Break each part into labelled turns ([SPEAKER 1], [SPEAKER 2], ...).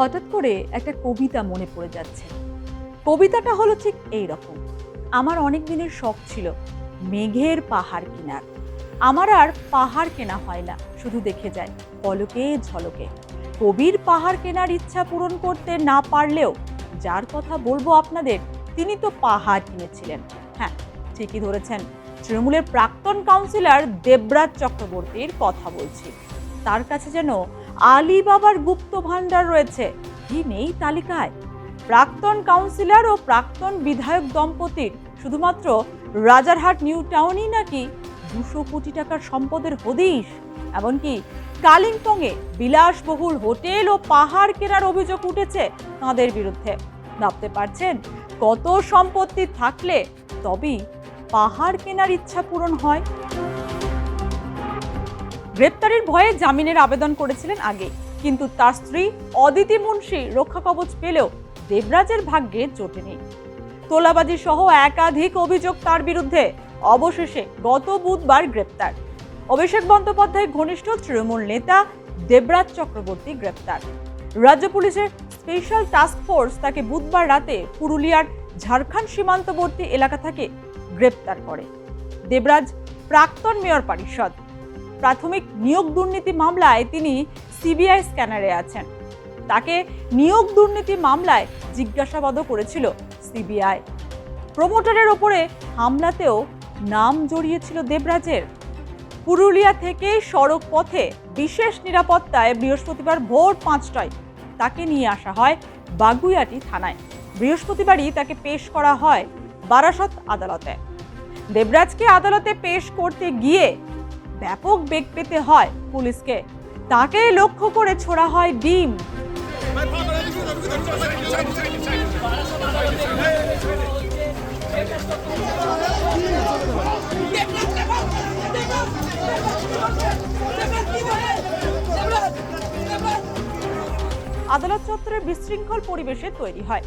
[SPEAKER 1] হঠাৎ করে একটা কবিতা মনে পড়ে যাচ্ছে। কবিতাটা হলো ঠিক এই রকম। আমার অনেক দিনের শখ ছিল মেঘের পাহাড় কেনার। আমার আর পাহাড় কেনা হয় না, শুধু দেখে যায় পলকে ঝলকে। কবির পাহাড় কেনার ইচ্ছা পূরণ করতে না পারলেও যার কথা বলবো আপনাদের, তিনি তো পাহাড় কিনেছিলেন। হ্যাঁ, ঠিকই ধরেছেন, তৃণমূলের প্রাক্তন কাউন্সিলর দেবরাজ চক্রবর্তীর কথা বলছি। তার কাছে যেন আলিবাবার গুপ্ত ভান্ডার রয়েছে, কি নেই তালিকায়। প্রাক্তন কাউন্সিলর ও প্রাক্তন বিধায়ক দম্পতির শুধুমাত্র রাজারহাট নিউ টাউনই নাকি 200 কোটি টাকার সম্পদের হদিশ। এমনকি কালিম্পংয়ে বিলাসবহুল হোটেল ও পাহাড় কেনার অভিযোগ উঠেছে তাঁদের বিরুদ্ধে। ভাবতে পারছেন কত সম্পত্তি থাকলে তবেই পাহাড় কেনার ইচ্ছা পূরণ হয়। গ্রেপ্তারির ভয়ে জামিনের আবেদন করেছিলেন আগে, কিন্তু তার স্ত্রী অদিতি মুন্সি রক্ষা কবচ পেলেও দেবরাজের ভাগ্যে জোটেনি। তোলাবাজি সহ একাধিক অভিযোগ তার বিরুদ্ধে। অবশেষে গত বুধবার গ্রেপ্তার। অভিষেক বন্দ্যোপাধ্যায় ঘনিষ্ঠ তৃণমূল নেতা দেবরাজ চক্রবর্তী গ্রেপ্তার। রাজ্য পুলিশের স্পেশাল টাস্ক ফোর্স তাকে বুধবার রাতে পুরুলিয়ার ঝাড়খণ্ড সীমান্তবর্তী এলাকা থেকে গ্রেপ্তার করে। দেবরাজ প্রাক্তন মেয়র পরিষদ। প্রাথমিক নিয়োগ দুর্নীতি মামলায় তিনি সিবিআই স্ক্যানারে আছেন। তাকে নিয়োগ দুর্নীতি মামলায় জিজ্ঞাসাবাদও করেছিল সিবিআই। প্রমোটারের ওপরে হামলাতেও নাম জড়িয়েছিল দেবরাজের। পুরুলিয়া থেকে সড়ক পথে বিশেষ নিরাপত্তায় বৃহস্পতিবার ভোর 5টায় তাকে নিয়ে আসা হয় বাগুইআটি থানায়। বৃহস্পতিবারই তাকে পেশ করা হয় বারাসত আদালতে। দেবরাজকে আদালতে পেশ করতে গিয়ে ব্যাপক বেগ পেতে হয় পুলিশকে। তাকে লক্ষ্য করে ছোড়া হয় ডিম। আদালত চত্বরে বিশৃঙ্খল পরিবেশে তৈরি হয়।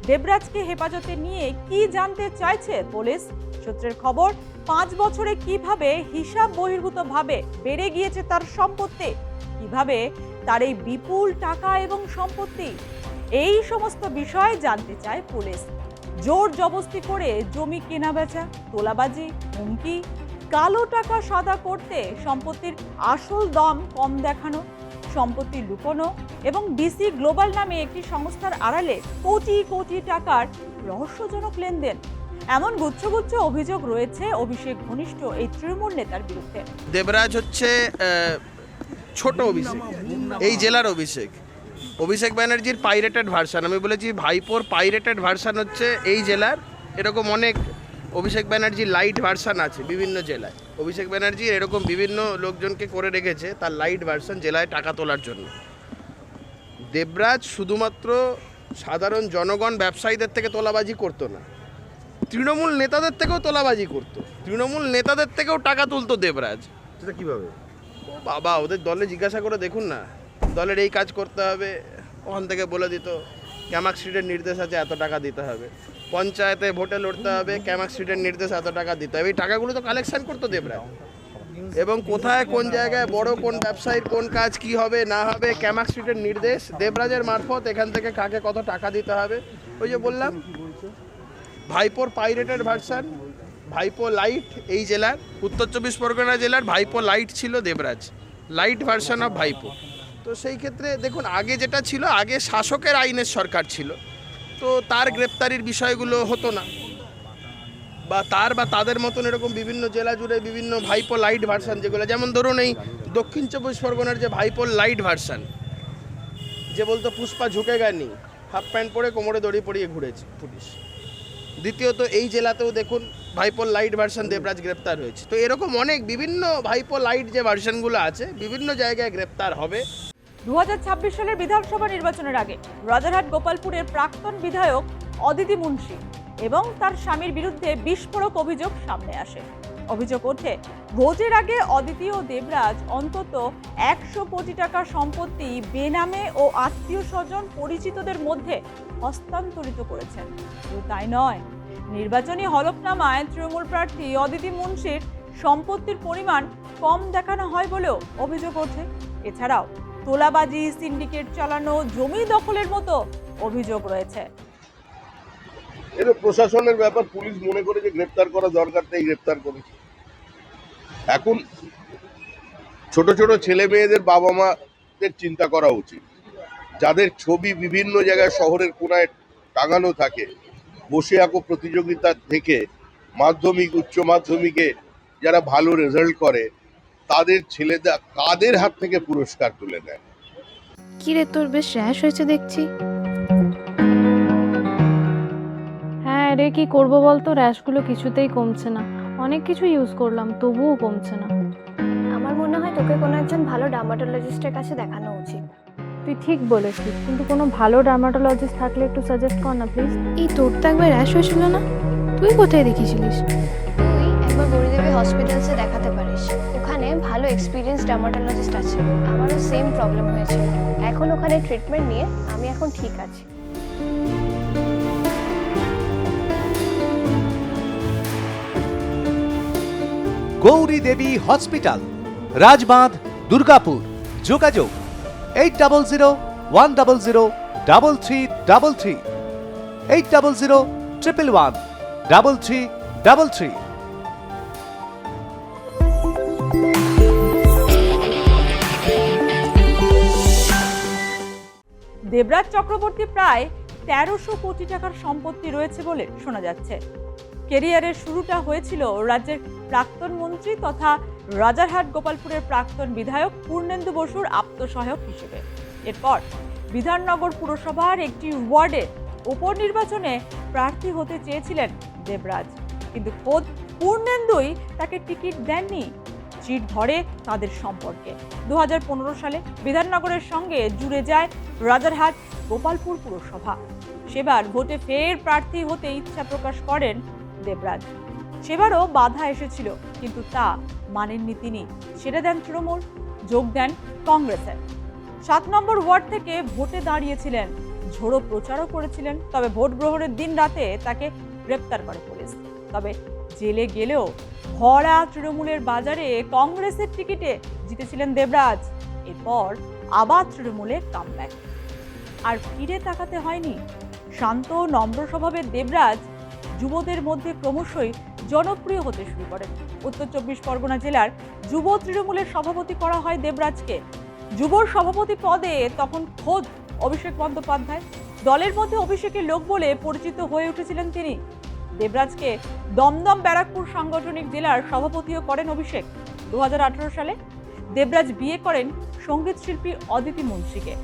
[SPEAKER 1] দেবরাজকে হেফাজতে নিয়ে কি জানতে চাইছে পুলিশ? সূত্রের খবর, 5 বছরে কিভাবে হিসাব বহির্ভূতভাবে বেড়ে গিয়েছে তার সম্পত্তি, কিভাবে তার এই বিপুল টাকা এবং সম্পত্তি, এই সমস্ত বিষয় জানতে চায় পুলিশ। জোর জবরদস্তি করে জমি কেনা বেচা, তোলাবাজি, হুমকি, কালো টাকা সাদা করতে সম্পত্তির আসল দাম কম দেখানো, সম্পত্তি লুকোনো এবং ডিসি গ্লোবাল নামে একটি সংস্থার আড়ালে কোটি কোটি টাকার রহস্যজনক লেনদেন, এমন গুচ্ছ অভিযোগ রয়েছে অভিষেক ঘনিষ্ঠ এই তৃণমূল নেতার বিরুদ্ধে।
[SPEAKER 2] দেবরাজ হচ্ছে ছোট অভিষেক, এই জেলার অভিষেক ব্যানার্জির পাইরেটেড ভার্সান। আমি বলেছি ভাইপোর পাইরেটেড ভার্সান হচ্ছে এই জেলার। এরকম অনেক অভিষেক ব্যানার্জি লাইট ভার্সান আছে বিভিন্ন জেলায়। অভিষেক ব্যানার্জি এরকম বিভিন্ন লোকজনকে করে রেখেছে তার লাইট ভার্সান জেলায় টাকা তোলার জন্য। দেবরাজ শুধুমাত্র সাধারণ জনগণ ব্যবসায়ীদের থেকে তোলাবাজি করতো না, তৃণমূল নেতাদের থেকেও তোলাবাজি করতো, তৃণমূল নেতাদের থেকেও টাকা তুলতো দেবরাজ।
[SPEAKER 3] সেটা কিভাবে?
[SPEAKER 2] ও বাবা, ওদের দলে জিজ্ঞাসা করে দেখুন না, দলের এই কাজ করতে হবে, ওখান থেকে বলে দিত ক্যামাক স্ট্রিটের নির্দেশ আছে এত টাকা দিতে হবে, পঞ্চায়েতে ভোটে লড়তে হবে ক্যামাক স্ট্রিটের নির্দেশ এত টাকা দিতে হবে। এই টাকাগুলো তো কালেকশন করতো দেবরাজ, এবং কোথায় কোন জায়গায় বড় কোন ব্যবসায়ীর কোন কাজ কি হবে না হবে ক্যামাক স্ট্রিটের নির্দেশ দেবরাজের মারফত এখান থেকে কাকে কত টাকা দিতে হবে। ওই যে বললাম ভাইপোর পাইরেটেড ভার্সান, ভাইপো লাইট এই জেলার, উত্তর 24 পরগনা জেলার ভাইপো লাইট ছিল দেবরাজ, লাইট ভার্সান অফ ভাইপো। তো সেই ক্ষেত্রে দেখুন, আগে যেটা ছিল, আগে শাসকের আইনের সরকার ছিল, তো তার গ্রেপ্তারির বিষয়গুলো হতো না, বা তাদের মতন এরকম বিভিন্ন জেলা জুড়ে বিভিন্ন ভাইপো লাইট ভার্সান যেগুলো, যেমন ধরুন এই দক্ষিণ 24 পরগনার যে ভাইপো লাইট ভার্সান, যে বলতো পুষ্পা ঝুঁকেগা নি, হাফ প্যান্ট পরে কোমরে দড়ি পরিয়ে ঘুরেছে পুলিশ। দ্বিতীয়ত এই জেলাতেও দেখুন ভাইপো লাইট ভার্সান দেবরাজ গ্রেপ্তার হয়েছে। তো এরকম অনেক বিভিন্ন ভাইপো লাইট যে ভার্সানগুলো আছে বিভিন্ন জায়গায় গ্রেপ্তার হবে।
[SPEAKER 1] 2026 সালের বিধানসভা নির্বাচনের আগে রাজারহাট গোপালপুরের প্রাক্তন বিধায়ক অদিতি মুন্সি এবং তার স্বামীর বিরুদ্ধে বিস্ফোরক অভিযোগ সামনে আসে। অভিযোগ ওঠে, ভোটের আগে অদিতি ও দেবরাজ অন্তত 100 কোটি টাকা সম্পত্তি বেনামে ও আত্মীয় স্বজন পরিচিতদের মধ্যে হস্তান্তরিত করেছেন। শুধু তাই নয়, নির্বাচনী হলফনামায় তৃণমূল প্রার্থী অদিতি মুন্সির সম্পত্তির পরিমাণ কম দেখানো হয় বলেও অভিযোগ ওঠে। এছাড়াও তোলাবাজি, সিন্ডিকেট চালানো, জমি দখলের মতো অভিযোগ রয়েছে।
[SPEAKER 3] এটা প্রশাসনের ব্যাপার, পুলিশ মনে করে যে গ্রেপ্তার করা দরকার তাই গ্রেপ্তার করেছে। এখন ছোট ছোট ছেলে মেয়েদের বাবা মাদের চিন্তা করা উচিত, যাদের ছবি বিভিন্ন জায়গায় শহরের কোনায় টাঙানো থাকে, বসে আঁকো প্রতিযোগিতা থেকে মাধ্যমিক উচ্চ মাধ্যমিকে যারা ভালো রেজাল্ট করে তাদের ছেলেরা কাদের হাত থেকে পুরস্কার তুলে নেয়।
[SPEAKER 4] কি রে, তোর বেশ র্যাশ হয়েছে দেখছি।
[SPEAKER 5] হ্যাঁ রে, কি করবো বলতো, র্যাশগুলো কিছুতেই কমছে না। অনেক কিছু ইউজ করলাম তবুও কমছে না।
[SPEAKER 6] আমার মনে হয় তোকে কোনো একজন ভালো ডার্মাটোলজিস্টের কাছে দেখানো উচিত।
[SPEAKER 5] তুই ঠিক বলেছিস, কিন্তু কোনো ভালো ডার্মাটোলজিস্ট থাকলে একটু সাজেস্ট কর না প্লিজ।
[SPEAKER 4] এই তোর তো একবার র্যাশ হয়েছিল না? তুই কোথায় দেখিয়েছিলিস?
[SPEAKER 6] তুই একবার গৌরীদেবী হসপিটালসে দেখাতে পারিস, ওখানে ভালো এক্সপিরিয়েন্স ডার্মাটোলজিস্ট আছে। আমারও সেম প্রবলেম হয়েছিল, এখন ওখানে ট্রিটমেন্ট নিয়ে আমি এখন ঠিক আছি।
[SPEAKER 7] গৌরী দেবী হসপিটাল, রাজবাঁধ, দুর্গাপুর। যোগাযোগ 8001003333, 8001113333।
[SPEAKER 1] দেবরাজ চক্রবর্তী প্রায় ১৩০০ কোটি টাকার সম্পত্তি রয়েছে বলে শোনা যাচ্ছে। কেরিয়ারের শুরুটা হয়েছিল রাজ্যের প্রাক্তন মন্ত্রী তথা রাজারহাট গোপালপুরের প্রাক্তন বিধায়ক পূর্ণেন্দু বসুর আপ্তসহায়ক হিসেবে। এরপর বিধাননগর পুরসভার একটি ওয়ার্ডে উপনির্বাচনে প্রার্থী হতে চেয়েছিলেন দেবরাজ, কিন্তু খোদ পূর্ণেন্দুই তাকে টিকিট দেননি। চিট ধরে তাদের সম্পর্কে। 2015 সালে বিধাননগরের সঙ্গে জুড়ে যায় রাজারহাট গোপালপুর পুরসভা। সেবার ভোটে ফের প্রার্থী হতে ইচ্ছা প্রকাশ করেন দেবরাজ। সেবারও বাধা এসেছিল, কিন্তু তা মানেননি তিনি। ছেড়ে দেন তৃণমূল, যোগ দেন কংগ্রেসে। 7 নম্বর ওয়ার্ড থেকে ভোটে দাঁড়িয়েছিলেন, ঝোড়ো প্রচারও করেছিলেন। তবে ভোট গ্রহণের দিন রাতে তাকে গ্রেপ্তার করে পুলিশ। তবে জেলে গেলেও ভরা তৃণমূলের বাজারে কংগ্রেসের টিকিটে জিতেছিলেন দেবরাজ। এরপর আবার তৃণমূলে কামব্যাক। আর ফিরে তাকাতে হয়নি। শান্ত নম্র স্বভাবের দেবরাজ যুবদের মধ্যে ক্রমশই জনপ্রিয় হতে শুরু করেন। উত্তর 24 পরগনা জেলার যুব তৃণমূলের সভাপতি করা হয় দেবরাজকে। যুব সভাপতি পদে তখন খোদ অভিষেক বন্দ্যোপাধ্যায়। দলের মধ্যে অভিষেকের লোক বলে পরিচিত হয়ে উঠেছিলেন তিনি। দেবরাজকে দমদম ব্যারাকপুর সাংগঠনিক জেলার সভাপতিও করেন অভিষেক। 2018 সালে দেবরাজ বিয়ে করেন সঙ্গীত শিল্পী অদিতি মুন্সিকে।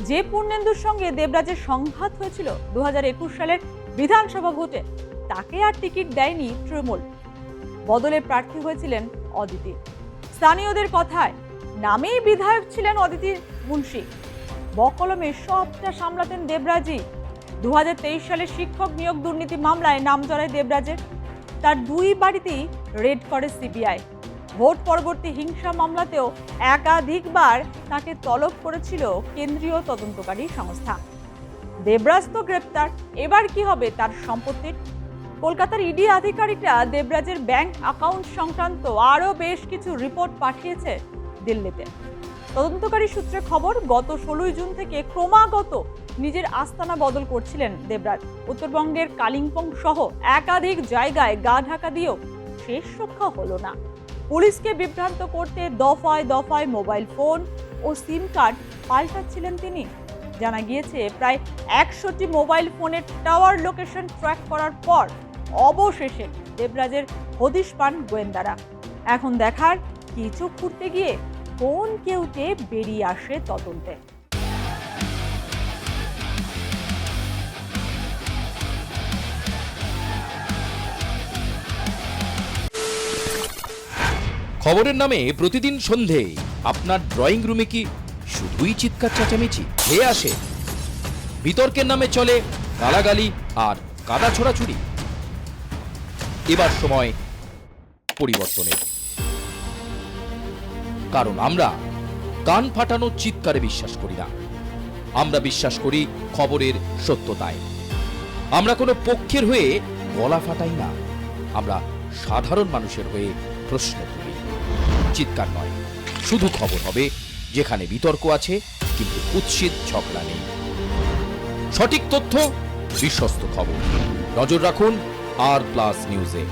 [SPEAKER 1] যে পূর্ণেন্দুর সঙ্গে দেবরাজের সংঘাত হয়েছিল 2021 সালের বিধানসভা ভোটে, তাকে আর টিকিট দেয়নি তৃণমূল। বদলে প্রার্থী হয়েছিলেন অদিতি। স্থানীয়দের কথায় নামেই বিধায়ক ছিলেন অদিতি মুন্সি, বকলমে সবটা সামলাতেন দেবরাজই। 2023 সালে শিক্ষক নিয়োগ দুর্নীতি মামলায় নাম জড়ায় দেবরাজের। তার 2 বাড়িতেই রেড করে সিবিআই। ভোট পরবর্তী হিংসা মামলাতেও একাধিকবার তাকে তলব করেছিল কেন্দ্রীয় তদন্তকারী সংস্থা। দেবরাজ তো গ্রেপ্তার, এবার কি হবে তার সম্পত্তির? কলকাতার ইডি আধিকারিকরা দেবরাজের ব্যাংক অ্যাকাউন্ট সংক্রান্ত আরও বেশ কিছু রিপোর্ট পাঠিয়েছে দিল্লিতে। তদন্তকারী সূত্রে খবর, গত 16 জুন থেকে ক্রমাগত নিজের আস্তানা বদল করছিলেন দেবরাজ। উত্তরবঙ্গের কালিম্পং সহ একাধিক জায়গায় গা ঢাকা দিয়েও শেষ রক্ষা হলো না। পুলিশকে বিভ্রান্ত করতে দফায় দফায় মোবাইল ফোন ও সিম কার্ড পাল্টাচ্ছিলেন তিনি। জানা গিয়েছে প্রায় 100টি মোবাইল ফোনের টাওয়ার লোকেশন ট্র্যাক করার পর অবশেষে দেবরাজের হদিশ পান গোয়েন্দারা। এখন দেখার কিছু খুঁড়তে গিয়ে কোন কেউটে বেরিয়ে আসে তদন্তে।
[SPEAKER 8] খবরের নামে প্রতিদিন সন্ধে আপনার ড্রয়িং রুমে কি শুধুই চিৎকার চেঁচামেচি ধেয়ে আসে? বিতর্কের নামে চলে গালাগালি আর কাদা ছোড়াছুড়ি। এবার সময় পরিবর্তনের, কারণ আমরা কান ফাটানো চিৎকারে বিশ্বাস করি না। আমরা বিশ্বাস করি খবরের সত্যতায়। আমরা কোনো পক্ষের হয়ে গলা ফাটাই না, আমরা সাধারণ মানুষের হয়ে প্রশ্ন তুলি। চিৎকার নয়, শুধু খবর হবে যেখানে বিতর্ক আছে কিন্তু কুৎসিত ঝগড়া নেই। সঠিক তথ্য, বিশ্বস্ত খবর। নজর রাখুন আর প্লাস নিউজে।